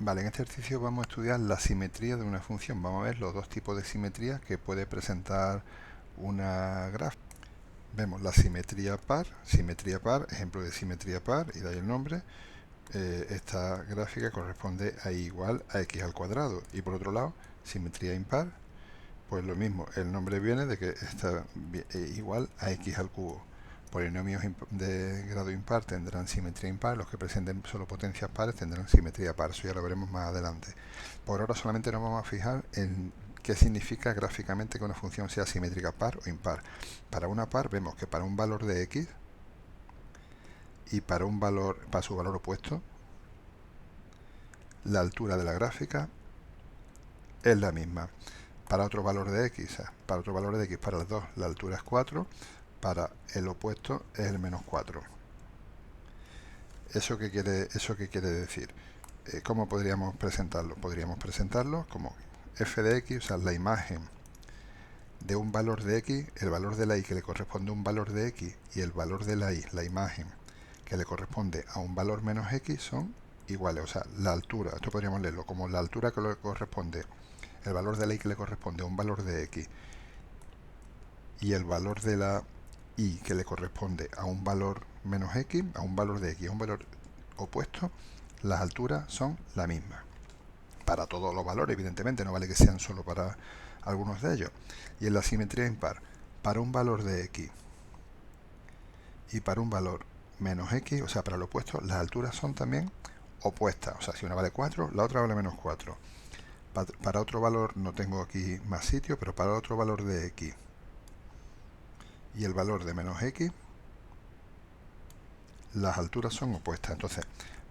Vale, en este ejercicio vamos a estudiar la simetría de una función. Vamos a ver los dos tipos de simetría que puede presentar una gráfica. Vemos la simetría par, ejemplo de simetría par, y de ahí el nombre. Esta gráfica corresponde a y igual a x al cuadrado. Y por otro lado, simetría impar, pues lo mismo, el nombre viene de que está igual a x al cubo. Polinomios de grado impar tendrán simetría impar, los que presenten solo potencias pares tendrán simetría par, eso ya lo veremos más adelante. Por ahora solamente nos vamos a fijar en qué significa gráficamente que una función sea simétrica par o impar. Para una par vemos que para un valor de x y para su valor opuesto, la altura de la gráfica es la misma. Para otro valor de x, para las dos, la altura es 4, para el opuesto es el menos 4. ¿Eso qué quiere decir? ¿Cómo podríamos presentarlo? Podríamos presentarlo como f de x, o sea, la imagen de un valor de x, el valor de la y que le corresponde a un valor de x, y el valor de la y, la imagen que le corresponde a un valor menos x, son iguales. O sea, la altura, esto podríamos leerlo como la altura que le corresponde, el valor de la y que le corresponde a un valor de x, y el valor de la y que le corresponde a un valor menos x, a un valor de x, a un valor opuesto, las alturas son la misma. Para todos los valores, evidentemente, no vale que sean solo para algunos de ellos. Y en la simetría impar, para un valor de x y para un valor menos x, o sea, para lo opuesto, las alturas son también opuestas. O sea, si una vale 4, la otra vale menos 4. Para otro valor, no tengo aquí más sitio, pero para otro valor de x y el valor de menos x, las alturas son opuestas. Entonces,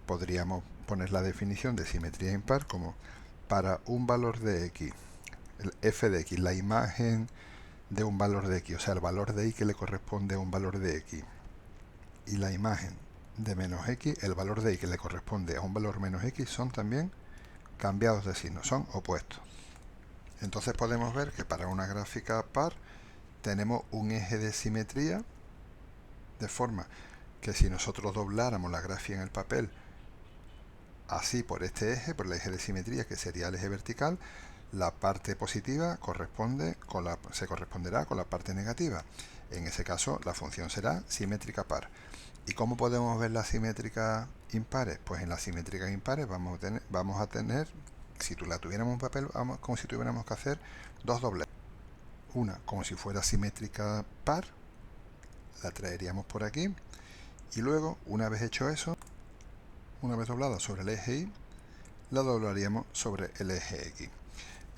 podríamos poner la definición de simetría impar como para un valor de x, el f de x, la imagen de un valor de x, o sea, el valor de y que le corresponde a un valor de x, y la imagen de menos x, el valor de y que le corresponde a un valor menos x, son también cambiados de signo, son opuestos. Entonces podemos ver que para una gráfica par tenemos un eje de simetría, de forma que si nosotros dobláramos la gráfica en el papel así por este eje, por el eje de simetría, que sería el eje vertical, la parte positiva se corresponderá con la parte negativa. En ese caso, la función será simétrica par. ¿Y cómo podemos ver las simétricas impares? Pues en las simétricas impares vamos a tener, si la tuviéramos en papel, como si tuviéramos que hacer dos dobleces. Una como si fuera simétrica par, la traeríamos por aquí, y luego, una vez hecho eso, una vez doblada sobre el eje Y, la doblaríamos sobre el eje X.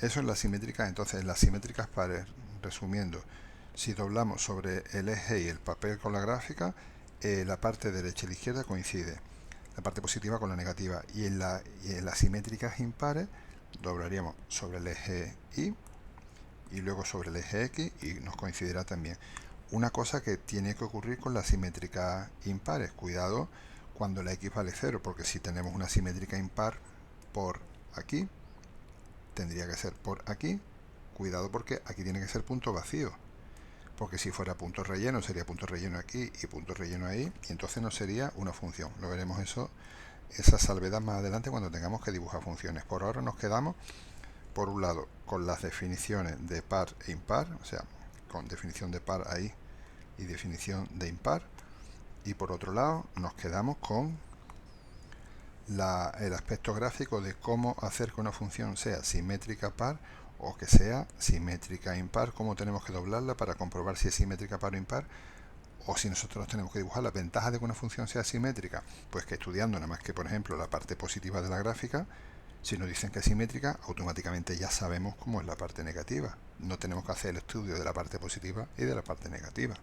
Eso es la simétrica. Entonces, en las simétricas pares, resumiendo, si doblamos sobre el eje Y el papel con la gráfica, la parte derecha y la izquierda coincide, la parte positiva con la negativa. Y en las simétricas impares, doblaríamos sobre el eje Y y luego sobre el eje X y nos coincidirá también. Una cosa que tiene que ocurrir con las simétricas impares, cuidado cuando la X vale 0, porque si tenemos una simétrica impar por aquí, tendría que ser por aquí, cuidado porque aquí tiene que ser punto vacío, porque si fuera punto relleno sería punto relleno aquí y punto relleno ahí, y entonces no sería una función. Lo veremos esa salvedad más adelante cuando tengamos que dibujar funciones. Por ahora nos quedamos, por un lado, con las definiciones de par e impar, o sea, con definición de par ahí y definición de impar, y por otro lado nos quedamos con el aspecto gráfico de cómo hacer que una función sea simétrica par o que sea simétrica impar, cómo tenemos que doblarla para comprobar si es simétrica par o impar, o si nosotros tenemos que dibujar las ventajas de que una función sea simétrica, pues que estudiando nada más que, por ejemplo, la parte positiva de la gráfica, si nos dicen que es simétrica, automáticamente ya sabemos cómo es la parte negativa. No tenemos que hacer el estudio de la parte positiva y de la parte negativa.